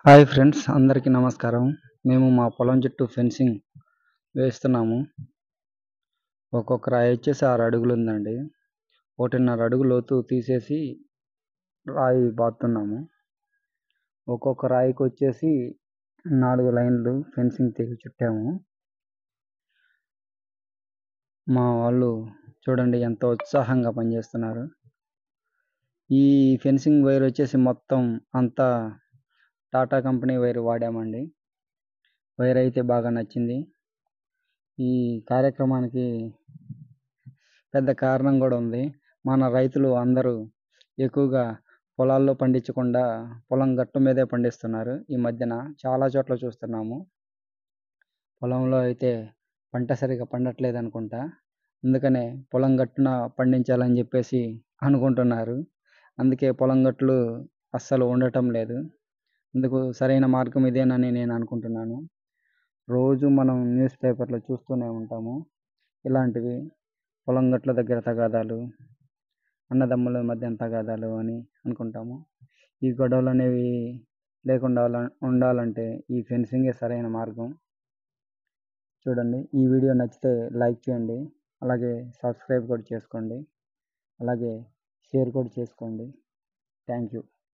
Hi friends, అందరికీ నమస్కారం. మేము మా పొలం చుట్టూ ఫెన్సింగ్ వేస్తున్నాము. ఒక్కొక్క రాయి వచ్చేసి 6 అడుగులు ఉందండి. 1.5 అడుగు లోతు తీసేసి రాయి బాతున్నాము. ఒక్కొక్క రాయికి వచ్చేసి 4 లైన్లు ఫెన్సింగ్ చుట్టాము. మా వాళ్ళు చూడండి ఎంత ఉత్సాహంగా పనిచేస్తున్నారు. ఈ ఫెన్సింగ్ వైర్ వచ్చేసి మొత్తం అంతా టాటా కంపెనీ వైర్ వాడామండి. వైర్ అయితే బాగా నచ్చింది. ఈ కార్యక్రమానికి పెద్ద కారణం కూడా ఉంది. మన రైతులు అందరూ ఎక్కువగా పొలాల్లో పండించకుండా పొలం గట్టు మీదే పండిస్తున్నారు. ఈ మధ్యన చాలా చోట్ల చూస్తున్నాము. పొలంలో అయితే పంట సరిగా పండట్లేదు అనుకుంటా. అందుకనే పొలం గట్టున పండించాలని చెప్పేసి అనుకుంటున్నారు. అందుకే పొలం గట్లు అస్సలు ఉండటం లేదు. ఇందుకు సరైన మార్గం ఇదేనని నేను అనుకుంటున్నాను. రోజు మనం న్యూస్ పేపర్లో చూస్తూనే ఉంటాము ఇలాంటివి. పొలం గట్ల దగ్గర తగాదాలు, అన్నదమ్ముల మధ్య తగాదాలు అని అనుకుంటాము. ఈ గొడవలు అనేవి లేకుండా ఉండాలంటే ఈ ఫెన్సింగే సరైన మార్గం. చూడండి, ఈ వీడియో నచ్చితే లైక్ చేయండి, అలాగే సబ్స్క్రైబ్ కూడా చేసుకోండి, అలాగే షేర్ కూడా చేసుకోండి. Thank you.